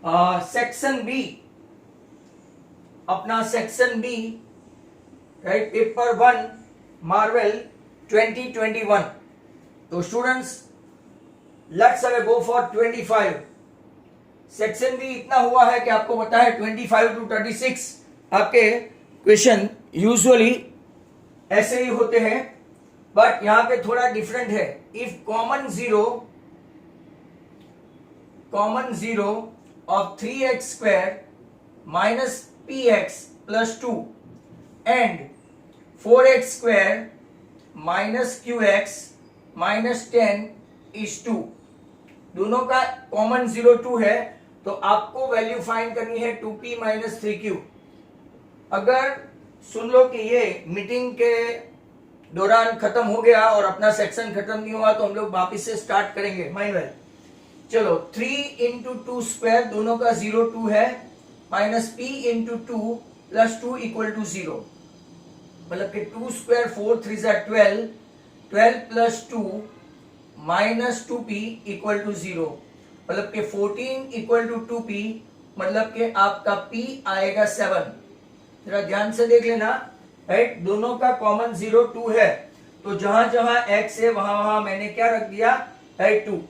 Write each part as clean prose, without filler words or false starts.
Section B, अपना section B, right, paper 1 marvel 2021। तो students let's go for 25। Section B इतना हुआ है कि आपको पता है 25 to 36 आपके क्वेश्चन यूजुअली ऐसे ही होते हैं, बट यहां पे थोड़ा डिफरेंट है। If common zero of 3x square minus px plus 2 and 4x square minus qx minus 10 is 2, दोनों का कॉमन 2 है, तो आपको वैल्यू फाइंड करनी है 2p माइनस 3q। अगर सुन लो कि ये मीटिंग के दौरान खत्म हो गया और अपना सेक्शन खत्म नहीं हुआ, तो हम लोग वापिस से स्टार्ट करेंगे माइनवेल। चलो 3 इंटू 2 स्क्वायर, दोनों का 2 है, minus p into 2 plus 2 equal to 0, मतलब कि 2 square 4 3 12, 12 plus 2 minus 2p equal to 0, मतलब कि 14 इक्वल टू 2p, मतलब कि आपका p आएगा 7। जरा ध्यान से देख लेना, राइट, दोनों का कॉमन 2 है, तो जहां जहां x है वहां वहां मैंने क्या रख दिया, right, 2।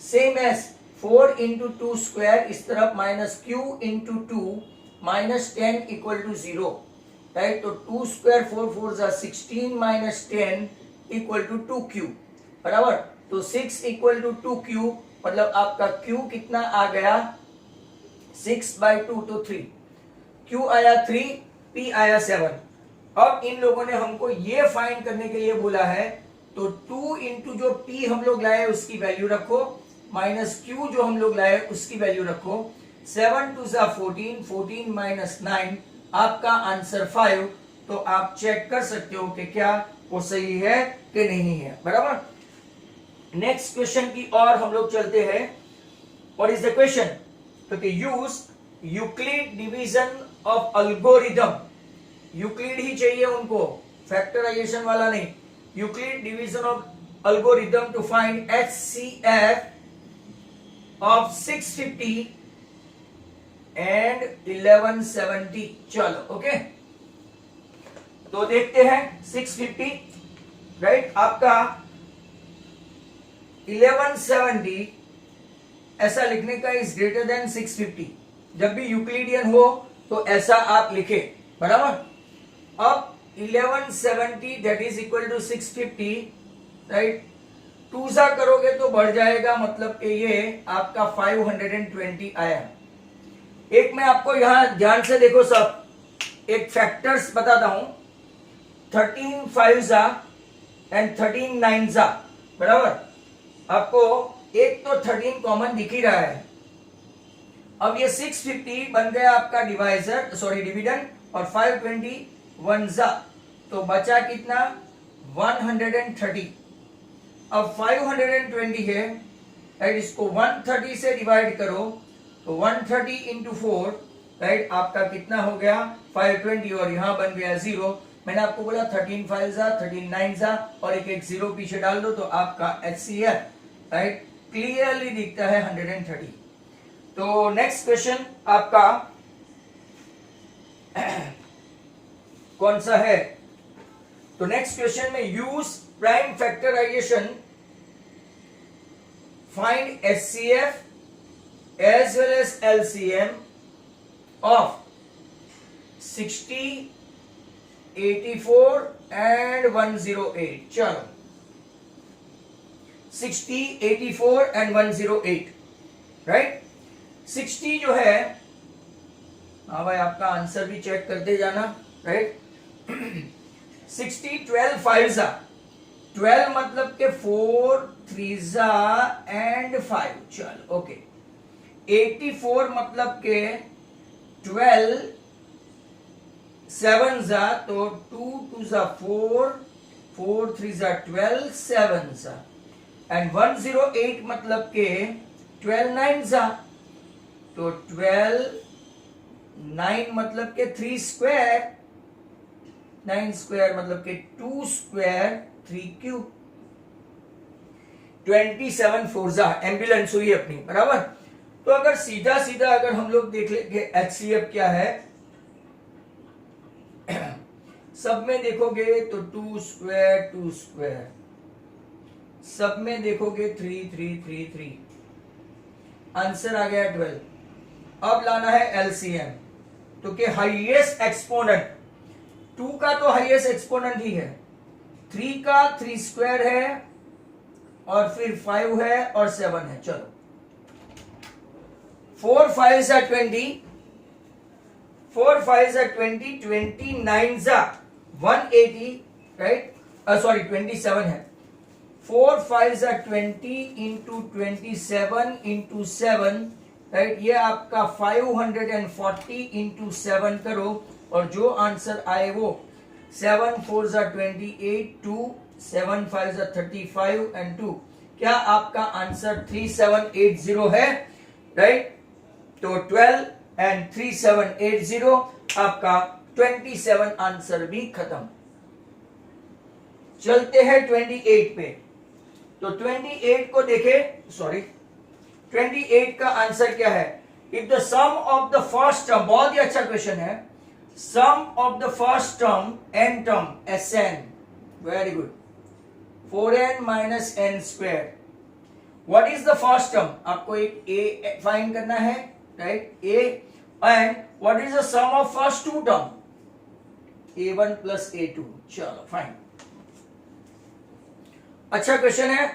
Same as 4 into 2 square, इस तरफ minus q into 2 minus 10 equal to 0, right. तो 2 square 4 4 16 minus 10 equal to 2q, बराबर। तो 6 इक्वल टू 2q, मतलब आपका q कितना आ गया 6/2, तो 3, q आया 3, p आया 7। अब इन लोगों ने हमको ये फाइंड करने के लिए बोला है, तो 2 इंटू जो p हम लोग लाए उसकी वैल्यू रखो, माइनस q जो हम लोग लाए उसकी वैल्यू रखो। 7 2 14, 14 माइनस 9, आपका आंसर 5। तो आप चेक कर सकते हो कि क्या वो सही है कि नहीं है, बराबर। नेक्स्ट क्वेश्चन की और हम लोग चलते हैं। What is the question? तो use Euclid division of algorithm, Euclid ही चाहिए उनको, फैक्टराइजेशन वाला नहीं। Euclid division of algorithm to find HCF of 650 and 1170। चलो ओके, तो देखते हैं 650, राइट, आपका 1170 ऐसा लिखने का इज ग्रेटर देन 650। जब भी यूक्लिडियन हो तो ऐसा आप लिखे, बराबर। अब 1170 that is equal to 650, right, 2 सा करोगे तो बढ़ जाएगा, मतलब कि ये आपका 520 आया। एक मैं आपको यहां ध्यान से देखो सब, एक फैक्टर्स बताता हूं, 13 5 एंड 13 9, बराबर। आपको एक तो 13 कॉमन दिख ही रहा है। अब ये 650 बन गया आपका डिवाइजर, सॉरी डिविडेंड, और 521 तो बचा कितना 130। अब 520 है, राइट, इसको 130 से डिवाइड करो, तो 130 इंटू 4, राइट, आपका कितना हो गया 520, और यहां बन गया 0। मैंने आपको बोला 13 5 13 9 और एक 0 पीछे डाल दो, तो आपका HCF, राइट, क्लियरली दिखता है 130। तो नेक्स्ट क्वेश्चन आपका कौन सा है? तो नेक्स्ट क्वेश्चन में use prime factorisation, find HCF as well as LCM of 60, 84 and 108। चलो 60, 84 and 108, राइट। 60 जो है, हाँ भाई आपका आंसर भी चेक करते जाना, राइट। 60 12 5 12 मतलब के 4 3 एंड 5, चलो ओके। 84 मतलब के 12 7 तो 2 2 4, 4 3 12 7 एंड 108 मतलब के 12 9 तो 12 9 मतलब के 3 स्क्वायर, 9 स्क्वायर मतलब के 2 स्क्वायर 3 क्यूब, 27 4 एम्बुलेंस हुई अपनी, बराबर। तो अगर सीधा सीधा अगर हम लोग देख लेंगे HCF क्या है, सब में देखोगे तो 2 स्क्वायर 2 स्क्वायर, सब में देखोगे 3 3 3 3, आंसर आ गया 12। अब लाना है LCM, तो के हाईएस्ट एक्सपोनेंट 2 का तो हाईएस्ट एक्सपोनेंट ही है, 3 का 3 स्क्वायर है और फिर 5 है और 7 है। चलो 4 5 are 20, 4 5 are 20, 29 are 180, right, sorry 27 है, 4 5 are 20 इंटू 27 इंटू 7, राइट, ये आपका 540 इंटू 7 करो और जो आंसर आए वो 7 4 are 28, 2 7 5 are 35 एंड 2, क्या आपका आंसर 3780 है, राइट। तो 12 एंड 3780 आपका 27 आंसर भी खत्म। चलते हैं 28 पे, तो 28 को देखे, सॉरी 28 का आंसर क्या है, if the sum of the first term, बहुत ही अच्छा क्वेश्चन है, sum of the first term n term Sn, very good, 4n minus n square, what is the first term, आपको एक a फाइंड करना है, right, a, and what is the sum of first two term, a1 plus a2, चलो fine, अच्छा question है।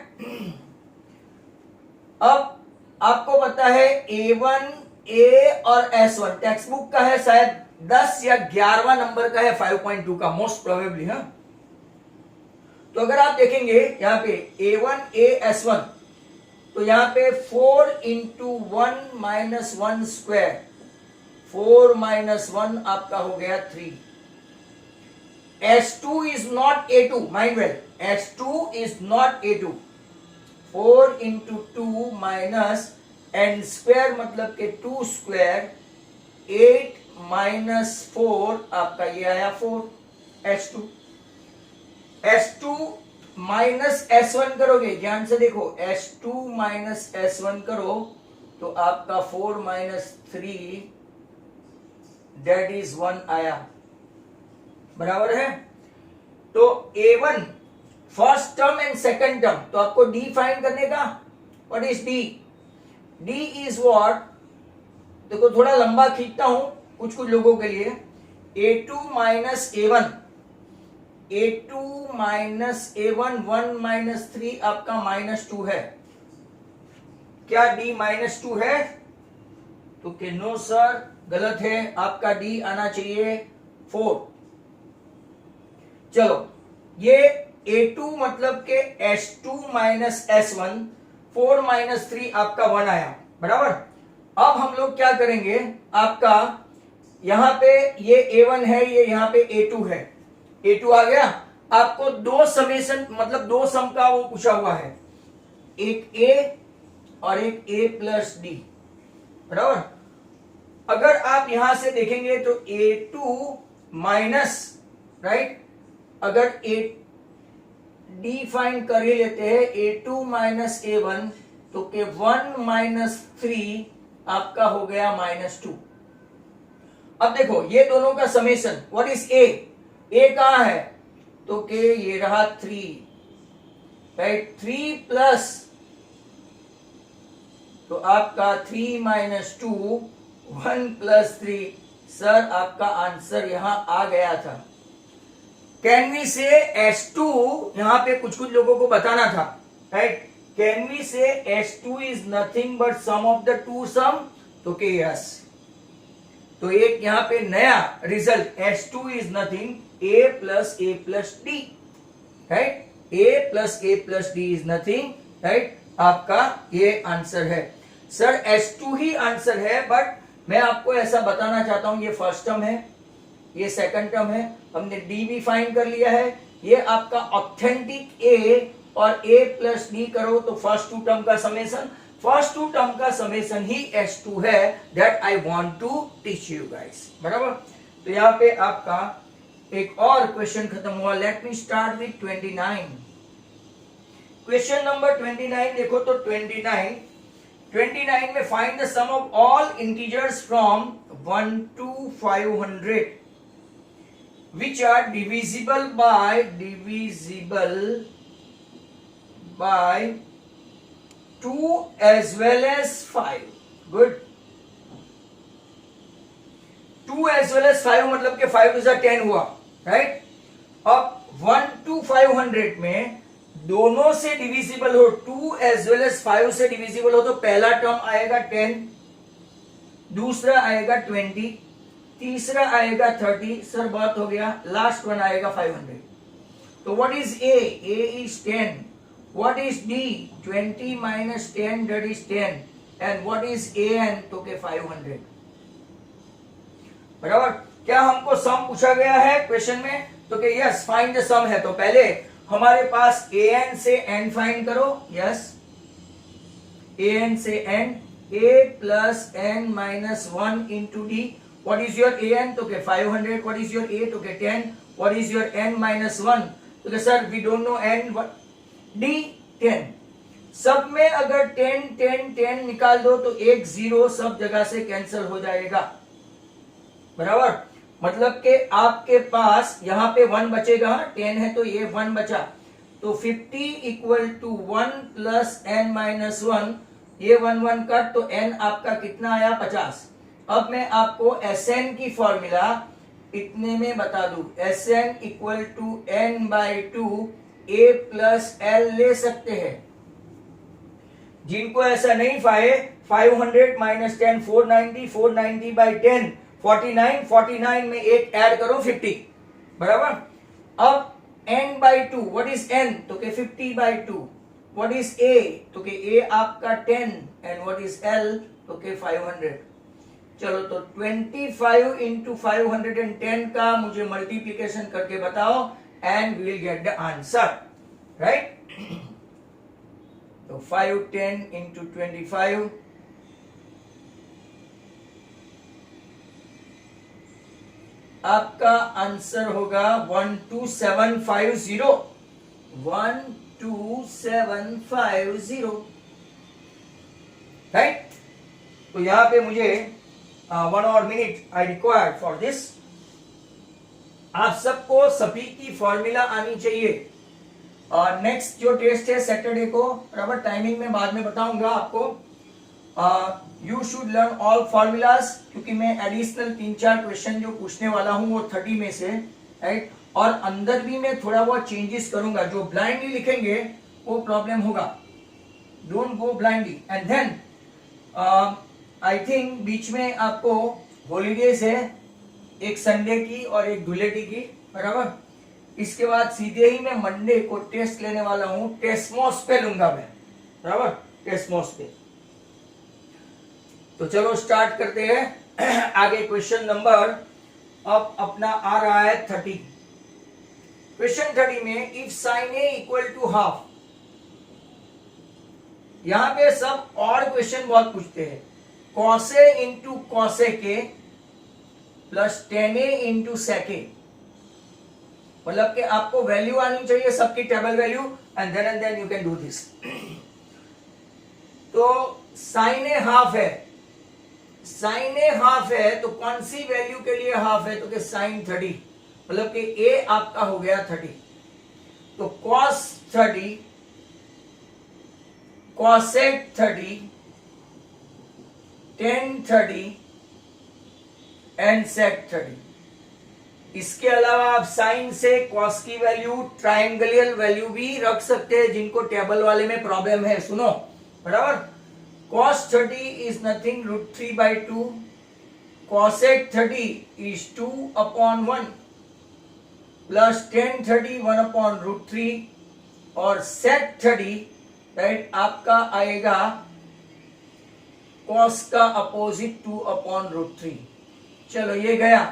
अब आपको पता है A1 A और S1 टेक्स्ट बुक का है, शायद 10 या 11वां नंबर का है, 5.2 का मोस्ट प्रोबेबली, हाँ। तो अगर आप देखेंगे यहाँ पे A1 A S1, तो यहाँ पे 4 इंटू 1 माइनस 1 स्क्वायर, 4 माइनस 1 आपका हो गया 3, S2 is not A2, mind well, S2 is not A2, 4 into 2 minus n square मतलब के 2 स्क्वायर, 8 माइनस 4 आपका ये आया 4, S2, S2 माइनस S1 करोगे, ध्यान से देखो, S2 माइनस S1 करो तो आपका 4 माइनस 3 दैट इज 1 आया, बराबर है। तो A1 first term and second term, तो आपको D फाइंड करने का, what is D, D is what, देखो थोड़ा लंबा खींचता हूं कुछ कुछ लोगों के लिए, A2 minus A1, A2 minus A1, 1 minus 3 आपका -2 है, क्या D -2 है, तो कि नो सर गलत है, आपका D आना चाहिए 4। चलो ये A2 मतलब के S2 माइनस S1, 4 माइनस 3 आपका 1 आया, बराबर। अब हम लोग क्या करेंगे, आपका यहां पे ये A1 है, ये यहां पे A2 है, A2 आ गया, आपको दो समेशन मतलब दो सम का वो पूछा हुआ है, एक A और एक A प्लस D, बराबर। अगर आप यहां से देखेंगे तो A2 माइनस, राइट, अगर D फाइंड कर ही लेते हैं, A2 माइनस A1, तो के 1 माइनस 3 आपका हो गया -2। अब देखो ये दोनों का समेशन, व्हाट इज A कहां है, तो के ये रहा 3, राइट, 3 प्लस, तो आपका 3 माइनस 2, 1 प्लस 3, सर आपका आंसर यहां आ गया था। कैन वी से S2, यहां पे कुछ कुछ लोगों को बताना था, right, can we say S2 is nothing but sum of the two sum, तो के यस, तो एक यहां पे नया result, S2 is nothing A plus D, right, A plus D is nothing, right, आपका ये आंसर है। सर S2 ही आंसर है, बट मैं आपको ऐसा बताना चाहता हूं, ये फर्स्ट टर्म है, ये सेकंड टर्म है, हमने D भी फाइंड कर लिया है, ये आपका ऑथेंटिक A और A प्लस D करो तो फर्स्ट टू टर्म का समेशन, फर्स्ट टू टर्म का समेशन ही S2 है, that I want to teach you guys, बराबर। तो यहाँ पे आपका एक और क्वेश्चन खत्म हुआ। Let me start with 29। Question number 29 देखो तो 29 29 में find the sum of all integers from 1 to 500 which are divisible by 2 as well as 5. Good. 2 as well as 5 मतलब कि 5 to 10 हुआ, राइट? अब 1 to 500 में दोनों से डिविजिबल हो, 2 एज वेल एज 5 से डिविजिबल हो, तो पहला टर्म आएगा 10, दूसरा आएगा 20, तीसरा आएगा 30, सर बहुत हो गया, लास्ट वन आएगा 500. तो what is a? A is 10. What is D? 20 minus 10 that is 10. And what is a n? तो के 500. बराबर. क्या हमको सम पूछा गया है क्वेश्चन में? तो के यस, फाइंड द सम है. तो पहले हमारे पास ए एन से एन फाइंड करो. यस, ए एन से n, a plus n minus 1 into D. What is your a n? तो के 500. What is your a? तो के 10. What is your n minus 1? तो के sir we don't know n. D 10. सब में अगर 10 10 10 निकाल दो तो एक जीरो सब जगह से कैंसिल हो जाएगा. बराबर. मतलब कि आपके पास यहाँ पे 1 बचेगा. 10 है तो ये 1 बचा, तो 50 equal to 1 plus n minus 1. ये 1 1 कट, तो एन आपका कितना आया? 50. अब मैं आपको एस एन की फॉर्मूला इतने में बता दूं. S n equal to n by 2 a plus L ले सकते हैं. जिनको ऐसा नहीं पाए, 500 माइनस 10 490, 490 बाई 10 49, 49 में एक ऐड करो 50. बराबर. अब n by 2, what is n? तो के 50 बाई 2. What is a? तो के a आपका 10. And what is l? तो के 500. चलो, तो 25 इंटू 510 का मुझे मल्टीप्लीकेशन करके बताओ and we will get the answer, right? तो 510 इंटू 25, आपका आंसर होगा 12750. 12750, राइट? तो यहां पे मुझे 1 और minute I required for this. आप सबको सभी की फॉर्मूला आनी चाहिए. और नेक्स्ट जो टेस्ट है सैटरडे को, बराबर, टाइमिंग में बाद में बताऊंगा आपको. You should learn all formulas, क्योंकि मैं एडिशनल 3-4 क्वेश्चन जो पूछने वाला हूं वो 30 में से, राइट? और अंदर भी मैं थोड़ा बहुत चेंजेस करूंगा. जो ब्लाइंडली लिखेंगे वो प्रॉब्लम होगा. Don't go blindly. And then I think बीच में आपको हॉलीडेज है, एक संडे की और एक धुलेटी की, बराबर. इसके बाद सीधे ही मैं मंडे को टेस्ट लेने वाला हूं. टेस्मोस पे लूंगा मैं, बराबर, टेस्मोस पे. तो चलो स्टार्ट करते हैं. आगे क्वेश्चन नंबर अब अपना आ रहा है 30. क्वेश्चन 30 में if sine A equal to half. यहां पे सब और क्वेश्चन बहुत पूछते हैं. Cos A into cosec A plus tan A into sec A. मतलब कि आपको वैल्यू आनी चाहिए सबकी, table value, and then you can do this. तो साइन ए हाफ है. साइन ए हाफ है तो कौन सी वैल्यू के लिए हाफ है? तो कि साइन 30, मतलब कि ए आपका हो गया 30. तो कॉस 30, कॉसेक 30, टेन 30 एंड सेक 30. इसके अलावा आप साइन से कॉस की वैल्यू, ट्रायंगुलर वैल्यू भी रख सकते हैं, जिनको टेबल वाले में प्रॉब्लम है. सुनो, बराबर. cos 30 is nothing √3 by 2. cosec 30 is 2 upon 1 plus tan 30 1 upon √3 और sec 30, राइट, आपका आएगा cos का अपोजिट 2 upon √3. चलो ये गया.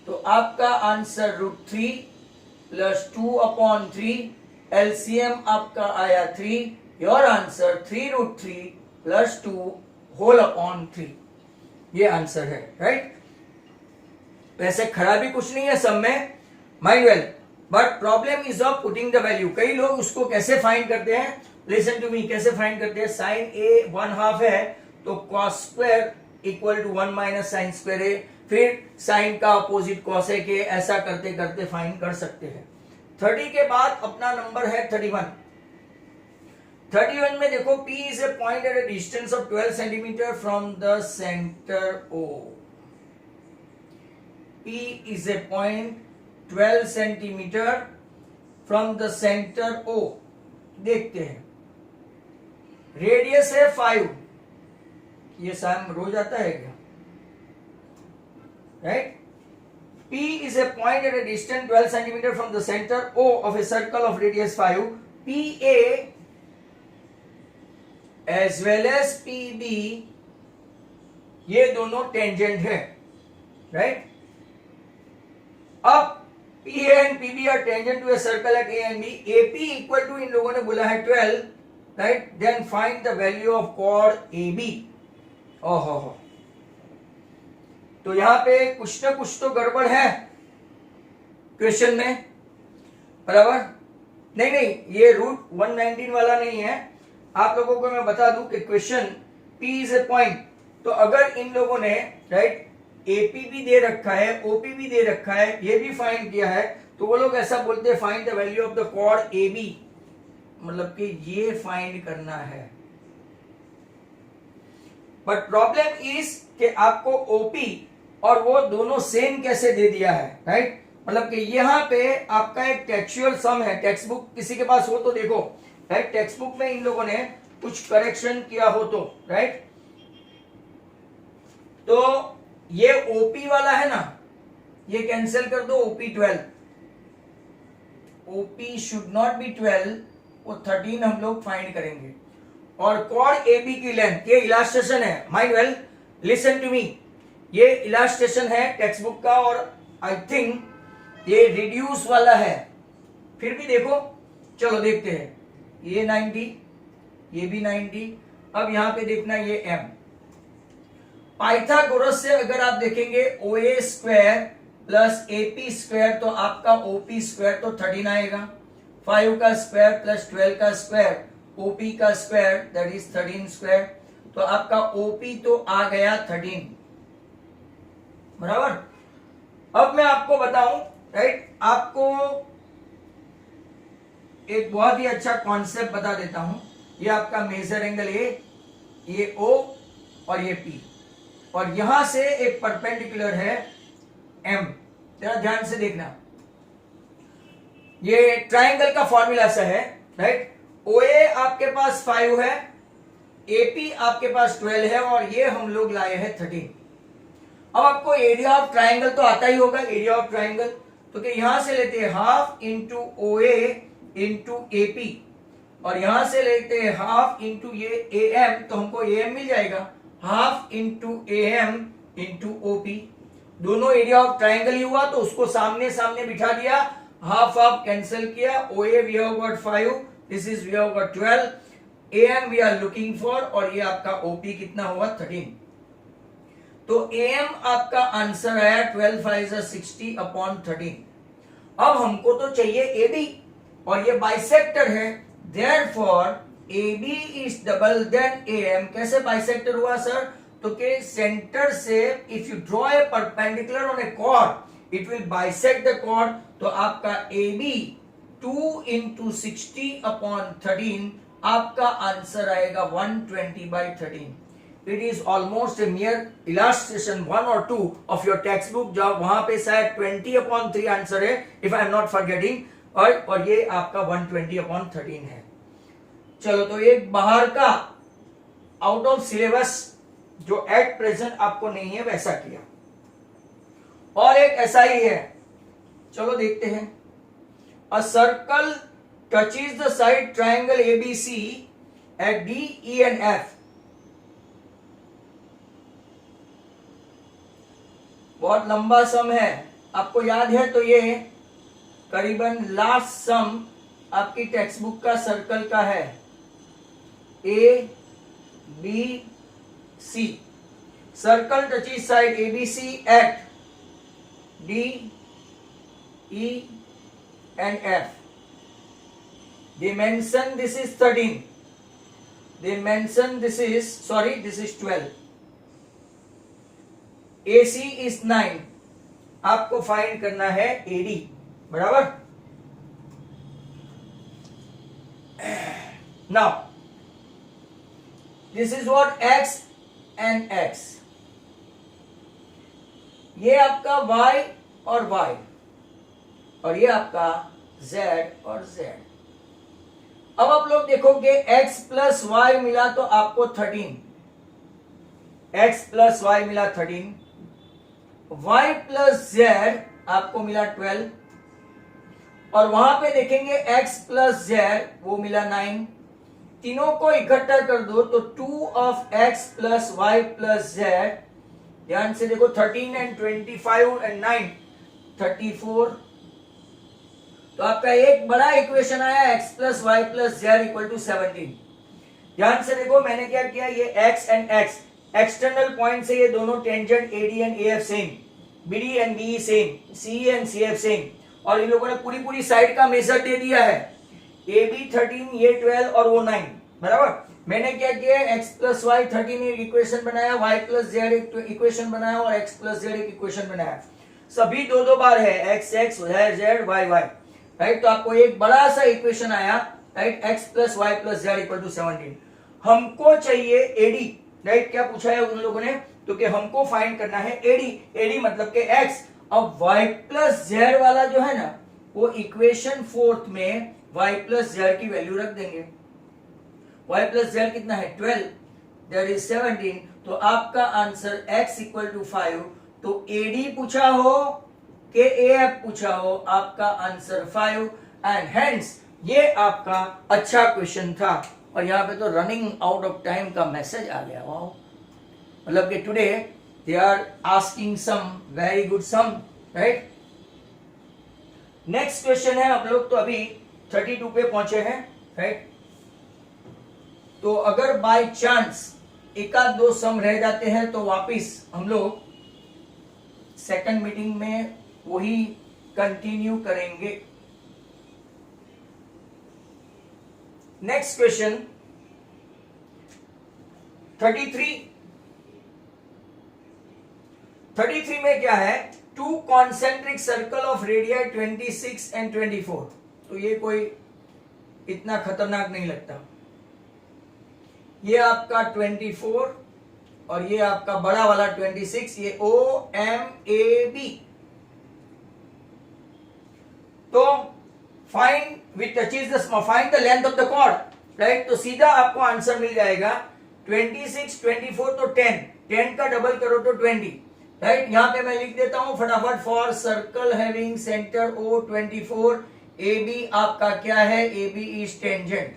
तो आपका आंसर √3 प्लस 2 upon 3, एलसीएम आपका आया 3. Your answer 3√3 plus 2 whole upon 3. ये आंसर है, राइट? वैसे खड़ा भी कुछ नहीं है सब में, mind well, but problem is of putting the value. कई लोग उसको कैसे फाइंड करते हैं, लिसन टू मी, कैसे फाइंड करते हैं? साइन ए 1/2 है तो cos square equal to 1 minus sine square A, फिर साइन का अपोजिट कॉसेक ए, ऐसा करते करते फाइंड कर सकते हैं। 30 के बाद अपना नंबर है 31। 31 में देखो, P is a point at a distance of 12 centimeter from the center O. P is a point 12 centimeter from the center O. देखते हैं, रेडियस है 5। ये साम रोज आता है क्या? Right? P is a point at a distance 12 centimeter from the center O of a circle of radius 5. PA as well as PB, ये दोनों टेंजेंट है, राइट? अब PA and PB are tangent to a circle at A and B. AP equal to, इन लोगों ने बोला है 12, right? Then find the value of chord AB. ओहो, तो यहां पे कुछ ना कुछ तो गड़बड़ है क्वेश्चन में, बराबर? नहीं, ये रूट 119 वाला नहीं है। आप लोगों को मैं बता दूं कि question P is a point, तो अगर इन लोगों ने, राइट, AP भी दे रखा है, OP भी दे रखा है, ये भी फाइंड किया है, तो वो लोग ऐसा बोलते हैं find the value of the chord AB, मतलब कि ये फाइंड करना है। बट प्रॉब्लम इज कि आपको OP और वो दोनों सेम कैसे दे दिया है, राइट? मतलब कि यहाँ पे आपका एक टेक्सचुअल सम है, टेक्स्ट बुक किसी के पास हो तो देखो, राइट? टेक्स्ट बुक में इन लोगों ने कुछ करेक्शन किया हो तो, राइट? तो ये OP वाला है ना, ये कैंसिल कर दो, OP 12, OP should not be 12, वो 13 हम लोग फाइंड करेंगे। और कॉर्ड AB की लेंथ, ये इलास्ट्रेशन है, mind well, listen to me, ये इलास्ट्रेशन है टेक्स्ट बुक का, और आई थिंक ये रिड्यूस वाला है, फिर भी देखो, चलो देखते हैं। ये 90, ये भी 90। अब यहां पे देखना, ये M। पाइथागोरस से अगर आप देखेंगे OA square plus AP square, तो आपका OP स्क्वायर तो 13 आएगा। 5 का स्क्वायर प्लस 12 का स्क्वायर, OP का स्क्वायर, दैट इज 13 स्क्वायर, तो आपका OP तो आ गया 13, बराबर? अब मैं आपको बताऊं, राइट, आपको एक बहुत ही अच्छा कॉन्सेप्ट बता देता हूं। ये आपका मेजर एंगल A, ये O और ये P, और यहां से एक परपेंडिकुलर है M। जरा ध्यान से देखना, ये ट्राइंगल का फॉर्मूला सा है, राइट? OA आपके पास 5 है, AP आपके पास 12 है, और ये हम लोग लाए हैं 13। अब आपको एरिया ऑफ ट्राइंगल तो आता ही होगा, एरिया ऑफ ट्राइंगल, तो कि यहां से लेते हैं half into OA into AP, और यहां से लेते हैं हाफ इंटू ये AM, तो हमको AM मिल जाएगा, half into AM into OP। दोनों एरिया ऑफ ट्राइंगल ही हुआ, तो उसको सामने सामने बिठा दिया, हाफ हाफ कैंसिल किया, OA we have got 5, this is we have got 12, AM we are looking for, और ये आपका OP कितना हुआ? 13। तो AM आपका आंसर आया 12 5 60 अपॉन 13। अब हमको तो चाहिए AB, और ये बाइसेक्टर है, therefore AB is double than AM। कैसे बाइसेक्टर हुआ सर? तो के सेंटर से if you draw a perpendicular on a chord, it will bisect the chord, तो आपका AB 2 इंटू 60 अपॉन 13, आपका आंसर आएगा 120/13। It is almost a mere illustration 1 or 2 of your textbook, जब वहां पे शायद 20/3 आंसर है, if I am not forgetting, और ये आपका 120/13 है। चलो, तो एक बाहर का आउट ऑफ सिलेबस जो एट प्रेजेंट आपको नहीं है वैसा किया, और एक ऐसा ही है, चलो देखते हैं। A circle touches the side triangle ABC at D, E and F। बहुत लंबा सम है, आपको याद है, तो ये करीबन लास्ट सम आपकी टेक्स्ट बुक का सर्कल का है, ABC। Circle touches side ABC at D, E and F। Dimension, this is 13, they mention this is 12. AC is 9. आपको फाइंड करना है AD, बराबर. Now this is what X and X. ये आपका Y और Y, और ये आपका Z और Z. अब आप लोग देखोगे x प्लस वाई मिला तो आपको 13, x प्लस वाई मिला 13, y प्लस z आपको मिला 12, और वहां पे देखेंगे x प्लस z वो मिला 9. तीनों को इकट्ठा कर दो तो 2 of x plus y plus z, ध्यान से देखो 13 एंड 25 एंड 9 34. तो आपका एक बड़ा इक्वेशन आया x plus y plus z equal to 17. ध्यान से देखो मैंने क्या किया, ये x and x external point से ये दोनों tangent AD and AF same, BD and BE same, CE and CF same, और इन लोगों ने पूरी साइड का मेजर दे दिया है. AB 13, ये 12 और वो 9, बराबर. मैंने क्या किया, x प्लस वाई 13 एक इक्वेशन बनाया, y प्लस जेड एक इक्वेशन बनाया और x प्लस जेड एक इक्वेशन बनाया. सभी दो बार है, x x z y y, right. तो आपको एक बड़ा सा इक्वेशन आया, right, x plus y plus z equal to 17. हमको चाहिए AD, राइट. क्या पूछा है उन लोगों ने, तो कि हमको फाइंड करना है AD मतलब के x. अब y प्लस जेड वाला जो है ना, वो इक्वेशन 4th में y प्लस जेड की वैल्यू रख देंगे. y प्लस जेड कितना है 12, दैट इज 17. तो आपका आंसर x इक्वल टू 5. तो AD पूछा हो के AF पूछा हो, आपका आंसर 5, एंड हेंस ये आपका अच्छा क्वेश्चन था. और यहाँ पे तो रनिंग आउट ऑफ टाइम का मैसेज आ गया. वाओ, मतलब कि today they are asking some very good sum, right. Next question है, आप लोग तो अभी 32 पे पहुंचे हैं, राइट. तो अगर बाय चांस एक आध दो सम रह जाते हैं तो वापिस हम लोग सेकंड मीटिंग में वही कंटिन्यू करेंगे. नेक्स्ट क्वेश्चन 33 में क्या है, 2 concentric circle of radii 26 and 24. तो ये कोई इतना खतरनाक नहीं लगता. ये आपका 24 और ये आपका बड़ा वाला 26, ये OMAB. तो find find the length of the chord, right. तो सीधा आपको आंसर मिल जाएगा 26, 24 तो 10 का डबल करो तो 20, राइट. यहां पे मैं लिख देता हूं फटाफट. For circle having centre O24, AB आपका क्या है, AB इज टेंजेंट.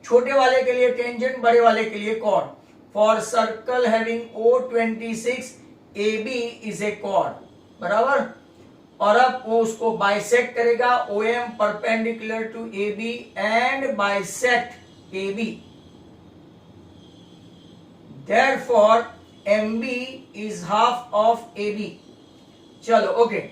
छोटे वाले के लिए टेंजेंट, बड़े वाले के लिए chord. For circle having O26, AB is a chord, बराबर. और अब वो उसको बाइसेक्ट करेगा, OM perpendicular to AB and bisect AB. Therefore MB is half of AB. चलो ओके.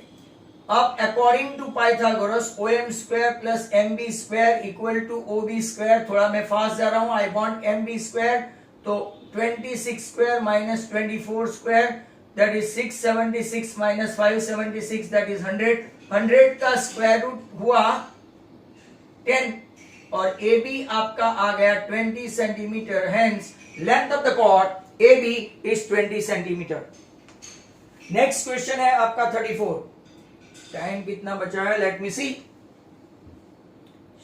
अब according to Pythagoras OM square plus MB square equal to OB square. थोड़ा मैं फास्ट जा रहा हूं. आई वांट MB स्क्वायर, तो 26 square minus 24 square, that is 676 minus 576, that is 100. 100 का square root हुआ 10, और AB आपका आ गया 20 centimetre. Hence length of the chord AB is 20 centimetre. Next question है आपका 34. टाइम कितना बचा है, let me see.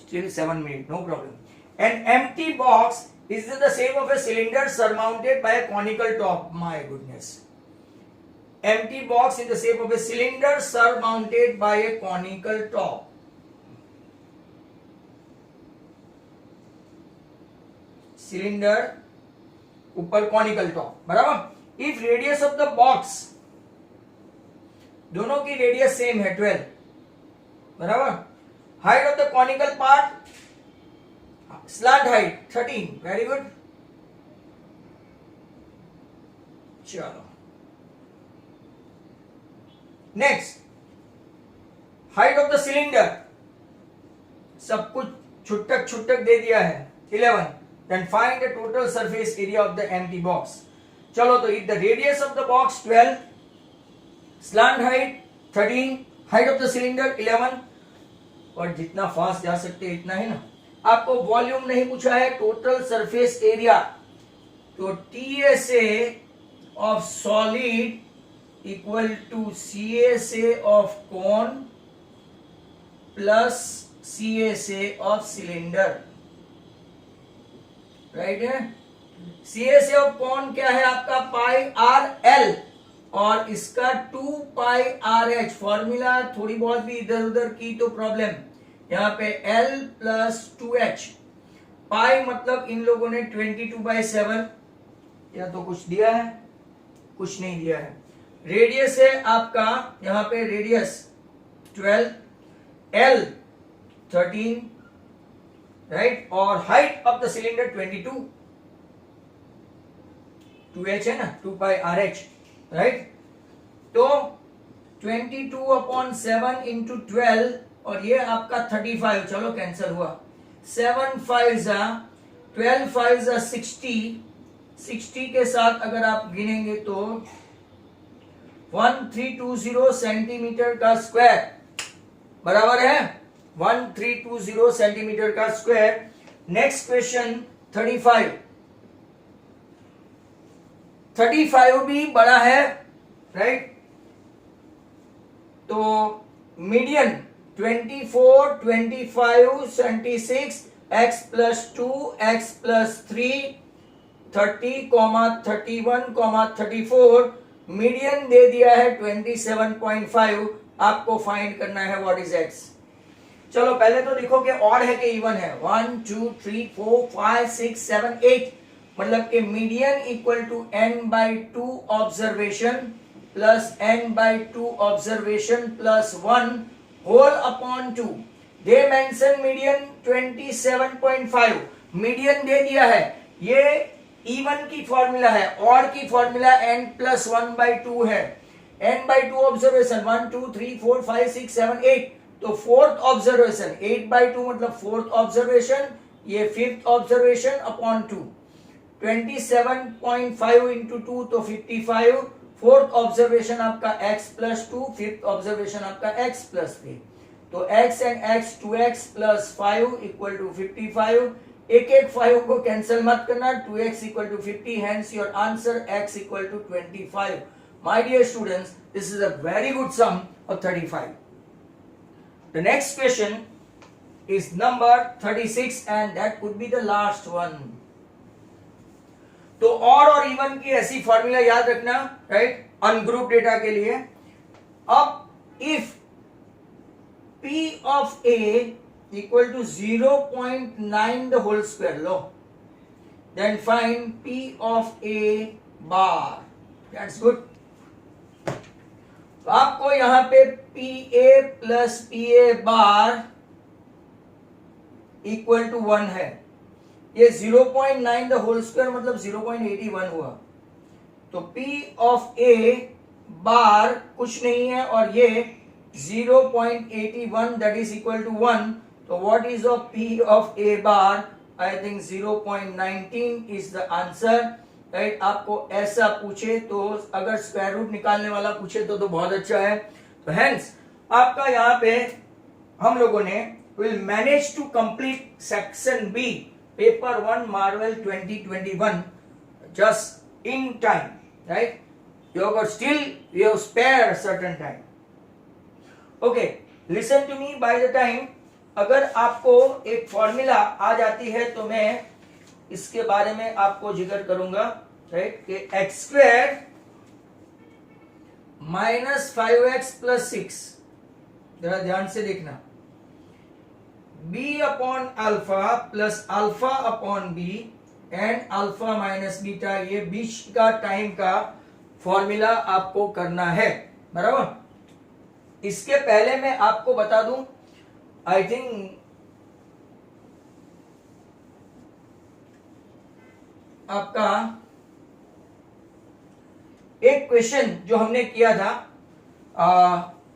Still 7 minute, no problem. An empty box is in the shape of a cylinder surmounted by a conical top. My goodness. Empty box in the shape of a cylinder surmounted by a conical top. Cylinder ऊपर conical top, बराबर. If radius of the box, दोनों की radius same है 12, बराबर. Height of the conical part, slant height 13, very good. चलो next, height of the cylinder, सब कुछ छुटक दे दिया है 11, then find the total surface area of the empty box. चलो तो if the radius of the box 12, slant height 13, height of the cylinder 11, और जितना फास्ट जा सकते हैं इतना ही ना. आपको वॉल्यूम नहीं पूछा है, टोटल सरफेस एरिया. तो TSA of solid equal to CSA of cone plus CSA of cylinder. Right है. CSA of cone क्या है आपका? पाई आर एल, और इसका 2 पाई आर एच. फॉर्मूला थोड़ी बहुत भी इधर उधर की तो प्रॉब्लम. यहाँ पे L प्लस 2H. पाई मतलब इन लोगों ने 22/7, या तो कुछ दिया है, कुछ नहीं दिया है. रेडियस है आपका यहाँ पे रेडियस 12, L 13, राइट, और height of the cylinder 22. 2H है ना, 2 पाई RH, राइट. तो 22/7 इंटू 12, और ये आपका 35. चलो कैंसिल हुआ. 7 5 12 5 60. 60 के साथ अगर आप गिनेंगे तो 1320 सेंटीमीटर का स्क्वायर बराबर है 1320 सेंटीमीटर का स्क्वायर. Next question 35. 35 भी बड़ा है, राइट. तो median 24, 25, 26, x plus 2, x plus 3, 30, 31, 34. Median दे दिया है 27.5. आपको फाइंड करना है व्हाट इज x. चलो पहले तो देखो कि ऑड है कि इवन है. 1 2 3 4 5 6 7 8, मतलब कि median equal to n/2 observation plus n/2 observation plus 1 whole upon 2. They mention median 27.5. Median दे दिया है. ये इवन की फॉर्मूला है, ऑड की फॉर्मूला n प्लस 1/2 है. n/2 observation 1 2 3 4 5 6 7 8. तो फोर्थ ऑब्जर्वेशन 8/2 मतलब फोर्थ ऑब्जर्वेशन, ये फिफ्थ ऑब्जर्वेशन अपॉन 2. 27.5 इंटू 2 तो 55. फोर्थ ऑब्जर्वेशन आपका x प्लस 2, फिफ्थ ऑब्जर्वेशन आपका x प्लस 3. तो x and x 2x plus 5 equal to 55. एक एक 5 को कैंसिल मत करना. 2x equal to 50, hence your answer x equal to 25. My dear students, this is a very good sum of 35. The next question is number 36 and that could be the last one. तो odd और even की ऐसी formula याद रखना, right, ungroup data के लिए. अब if P of A equal to 0.9 the whole square, low, then find P of A bar. That's good. तो आपको यहां पे PA plus PA bar equal to 1 है. ये 0.9 द होल स्क्वायर मतलब 0.81 हुआ. तो P ऑफ A बार कुछ नहीं है, और ये 0.81 दैट इज इक्वल टू 1. तो what is of P of A bar? I think 0.19 is the answer, right. आपको ऐसा पूछे तो, अगर स्क्वायर रूट निकालने वाला पूछे तो बहुत अच्छा है. तो हेंस आपका यहाँ पे हम लोगों ने will manage to complete section B paper 1 marvel 2021 just in time, right. You have still we have spare certain time. Okay, listen to me. By the time अगर आपको एक फॉर्मूला आ जाती है तो मैं इसके बारे में आपको जिक्र करूंगा, राइट, कि x square minus 5x plus 6. जरा ध्यान से देखना. b upon alpha plus alpha upon b and alpha minus beta. ये बीच का टाइम का फॉर्मूला आपको करना है, बराबर. इसके पहले मैं आपको बता दूं, आई थिंक आपका एक क्वेश्चन जो हमने किया था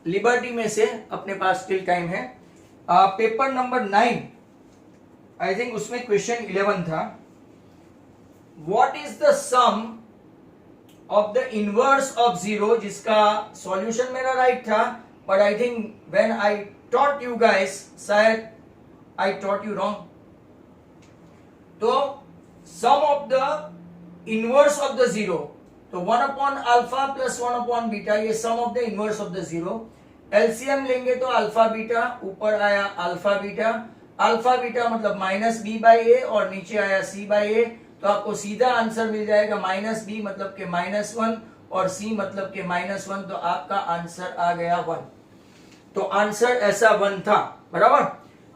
लिबर्टी में से, अपने पास स्टिल टाइम है, पेपर नंबर 9, आई थिंक उसमें क्वेश्चन 11 था. What is the sum of the inverse of zero, जिसका सॉल्यूशन मेरा राइट था, but I think when I taught you guys, शायद आई टॉट यू रॉन्ग. तो sum of the inverse of the zero, तो 1 upon alpha plus 1 upon beta, ये sum of the inverse of the zero. LCM लेंगे तो alpha beta, ऊपर आया alpha beta, alpha beta मतलब minus B by ए, और नीचे आया सी बाई ए. तो आपको सीधा आंसर मिल जाएगा माइनस बी मतलब के -1 और सी मतलब के -1. तो आपका आंसर आ गया 1. तो आंसर ऐसा 1 था, बराबर.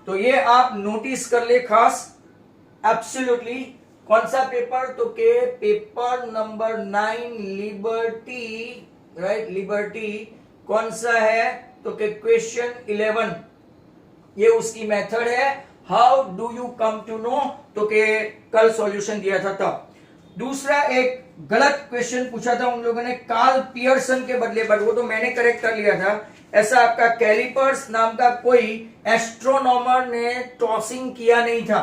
तो ये आप नोटिस कर ले खास, एब्सोल्युटली. कौन सा पेपर, तो के paper number 9 liberty, right, liberty. कौन सा है, तो के क्वेश्चन 11, ये उसकी मेथड है. How do you come to know, तो के कल सॉल्यूशन दिया था तब. दूसरा एक गलत क्वेश्चन पूछा था उन लोगों ने कार्ल पियर्सन के बदले, बट वो तो मैंने करेक्ट कर लिया था. ऐसा आपका कैलिपर्स नाम का कोई एस्ट्रोनॉमर ने टॉसिंग किया नहीं था.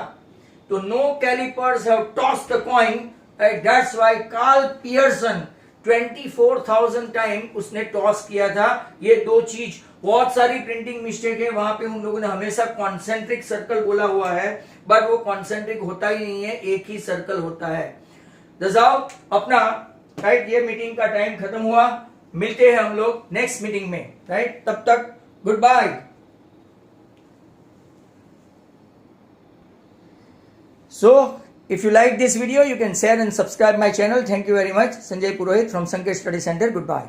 तो no calipers have tossed the coin, that's why Karl Pearson 24,000 time उसने टॉस किया था. ये दो चीज, बहुत सारी प्रिंटिंग मिस्टेक है वहां पे. उन लोगों ने हमेशा कॉन्सेंट्रिक सर्कल बोला हुआ है, बट वो कॉन्सेंट्रिक होता ही नहीं है, एक ही सर्कल होता है. जाओ अपना, राइट, ये मीटिंग का टाइम खत्म हुआ. मिलते हैं हम लोग नेक्स्ट मीटिंग में, राइट. तब तक good bye. So, if you like this video, you can share and subscribe my channel. Thank you very much. Sanjay Purohit from Sanket Study Center. Goodbye.